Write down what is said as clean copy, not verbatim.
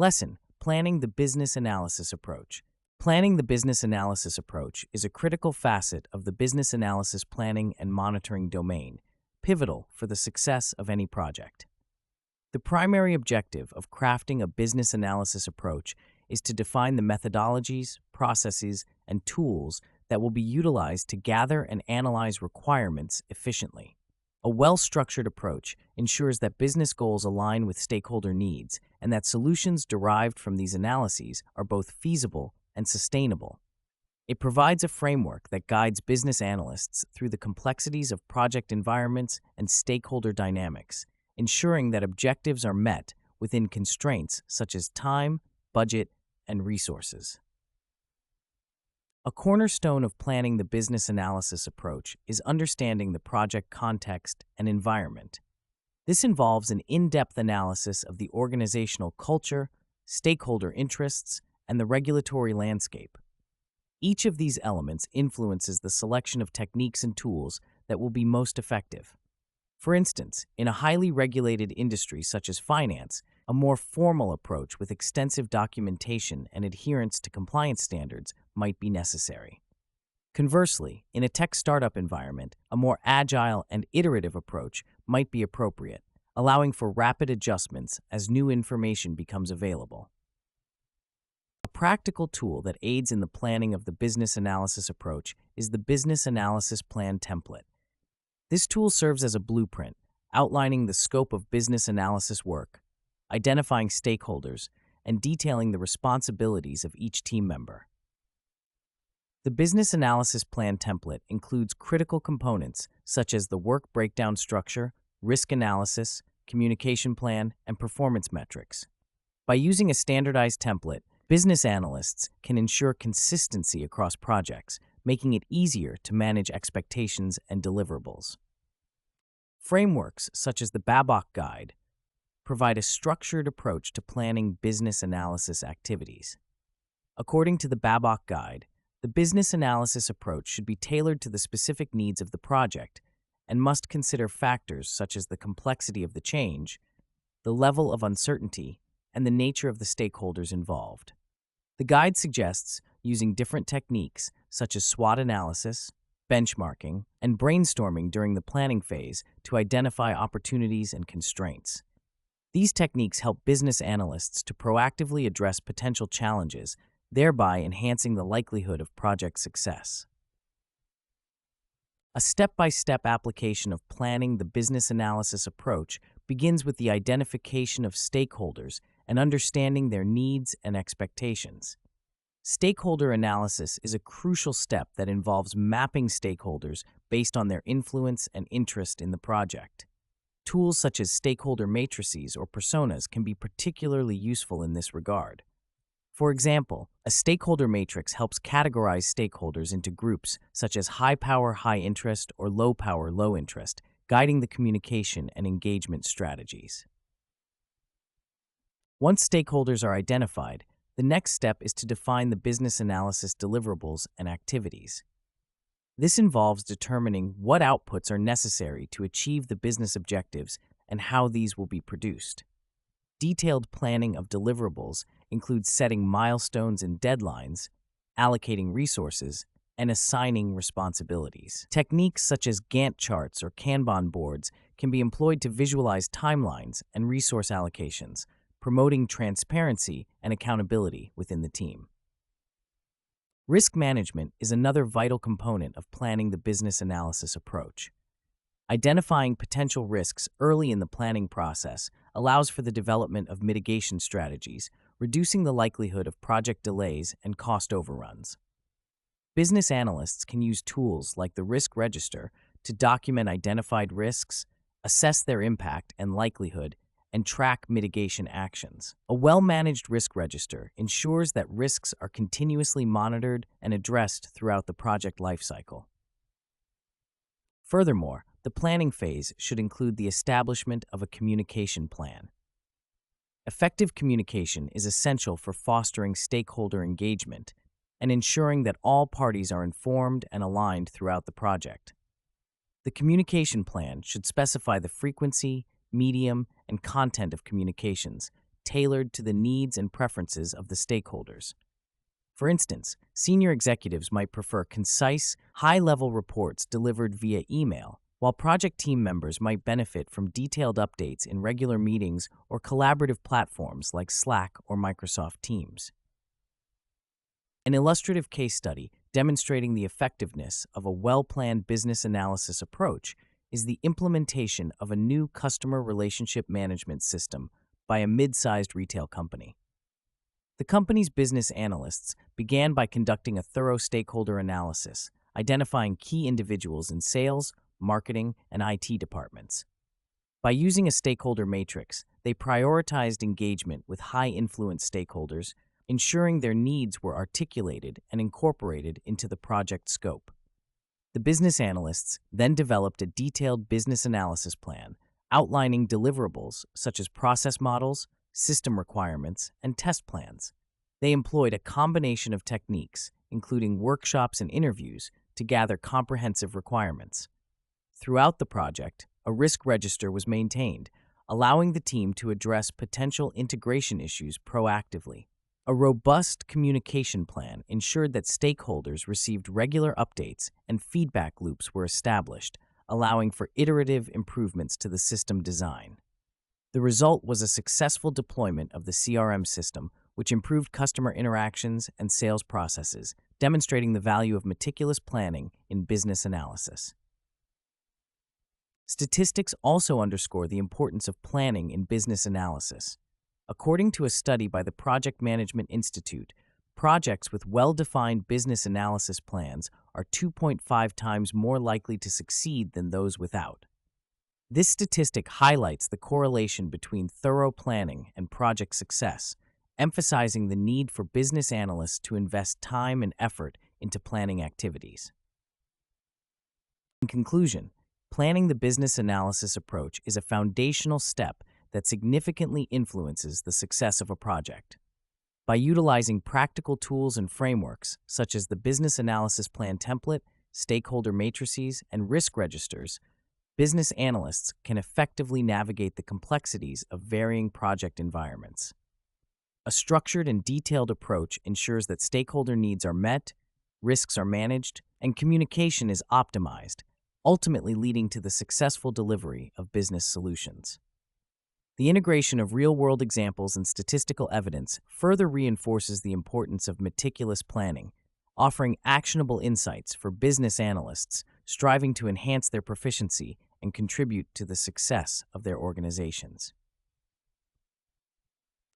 Lesson: Planning the business analysis approach. Planning the business analysis approach is a critical facet of the business analysis planning and monitoring domain, pivotal for the success of any project. The primary objective of crafting a business analysis approach is to define the methodologies, processes, and tools that will be utilized to gather and analyze requirements efficiently. A well-structured approach ensures that business goals align with stakeholder needs and that solutions derived from these analyses are both feasible and sustainable. It provides a framework that guides business analysts through the complexities of project environments and stakeholder dynamics, ensuring that objectives are met within constraints such as time, budget, and resources. A cornerstone of planning the business analysis approach is understanding the project context and environment. This involves an in-depth analysis of the organizational culture, stakeholder interests, and the regulatory landscape. Each of these elements influences the selection of techniques and tools that will be most effective. For instance, in a highly regulated industry such as finance, a more formal approach with extensive documentation and adherence to compliance standards might be necessary. Conversely, in a tech startup environment, a more agile and iterative approach might be appropriate, allowing for rapid adjustments as new information becomes available. A practical tool that aids in the planning of the business analysis approach is the Business Analysis Plan template. This tool serves as a blueprint, outlining the scope of business analysis work, identifying stakeholders, and detailing the responsibilities of each team member. The Business Analysis Plan template includes critical components such as the work breakdown structure, risk analysis, communication plan, and performance metrics. By using a standardized template, business analysts can ensure consistency across projects, making it easier to manage expectations and deliverables. Frameworks such as the Babok Guide provide a structured approach to planning business analysis activities. According to the Babok Guide, the business analysis approach should be tailored to the specific needs of the project and must consider factors such as the complexity of the change, the level of uncertainty, and the nature of the stakeholders involved. The guide suggests using different techniques such as SWOT analysis, benchmarking, and brainstorming during the planning phase to identify opportunities and constraints. These techniques help business analysts to proactively address potential challenges, thereby enhancing the likelihood of project success. A step-by-step application of planning the business analysis approach begins with the identification of stakeholders and understanding their needs and expectations. Stakeholder analysis is a crucial step that involves mapping stakeholders based on their influence and interest in the project. Tools such as stakeholder matrices or personas can be particularly useful in this regard. For example, a stakeholder matrix helps categorize stakeholders into groups such as high power, high interest, or low power, low interest, guiding the communication and engagement strategies. Once stakeholders are identified, the next step is to define the business analysis deliverables and activities. This involves determining what outputs are necessary to achieve the business objectives and how these will be produced. Detailed planning of deliverables includes setting milestones and deadlines, allocating resources, and assigning responsibilities. Techniques such as Gantt charts or Kanban boards can be employed to visualize timelines and resource allocations, promoting transparency and accountability within the team. Risk management is another vital component of planning the business analysis approach. Identifying potential risks early in the planning process allows for the development of mitigation strategies, reducing the likelihood of project delays and cost overruns. Business analysts can use tools like the risk register to document identified risks, assess their impact and likelihood, and track mitigation actions. A well-managed risk register ensures that risks are continuously monitored and addressed throughout the project lifecycle. Furthermore, the planning phase should include the establishment of a communication plan. Effective communication is essential for fostering stakeholder engagement and ensuring that all parties are informed and aligned throughout the project. The communication plan should specify the frequency, medium, and content of communications, tailored to the needs and preferences of the stakeholders. For instance, senior executives might prefer concise, high-level reports delivered via email, while project team members might benefit from detailed updates in regular meetings or collaborative platforms like Slack or Microsoft Teams. An illustrative case study demonstrating the effectiveness of a well-planned business analysis approach is the implementation of a new customer relationship management system by a mid-sized retail company. The company's business analysts began by conducting a thorough stakeholder analysis, identifying key individuals in sales, marketing, and IT departments. By using a stakeholder matrix, they prioritized engagement with high-influence stakeholders, ensuring their needs were articulated and incorporated into the project scope. The business analysts then developed a detailed business analysis plan, outlining deliverables such as process models, system requirements, and test plans. They employed a combination of techniques, including workshops and interviews, to gather comprehensive requirements. Throughout the project, a risk register was maintained, allowing the team to address potential integration issues proactively. A robust communication plan ensured that stakeholders received regular updates and feedback loops were established, allowing for iterative improvements to the system design. The result was a successful deployment of the CRM system, which improved customer interactions and sales processes, demonstrating the value of meticulous planning in business analysis. Statistics also underscore the importance of planning in business analysis. According to a study by the Project Management Institute, projects with well-defined business analysis plans are 2.5 times more likely to succeed than those without. This statistic highlights the correlation between thorough planning and project success, emphasizing the need for business analysts to invest time and effort into planning activities. In conclusion, planning the business analysis approach is a foundational step that significantly influences the success of a project. By utilizing practical tools and frameworks, such as the business analysis plan template, stakeholder matrices, and risk registers, business analysts can effectively navigate the complexities of varying project environments. A structured and detailed approach ensures that stakeholder needs are met, risks are managed, and communication is optimized, ultimately leading to the successful delivery of business solutions. The integration of real-world examples and statistical evidence further reinforces the importance of meticulous planning, offering actionable insights for business analysts striving to enhance their proficiency and contribute to the success of their organizations.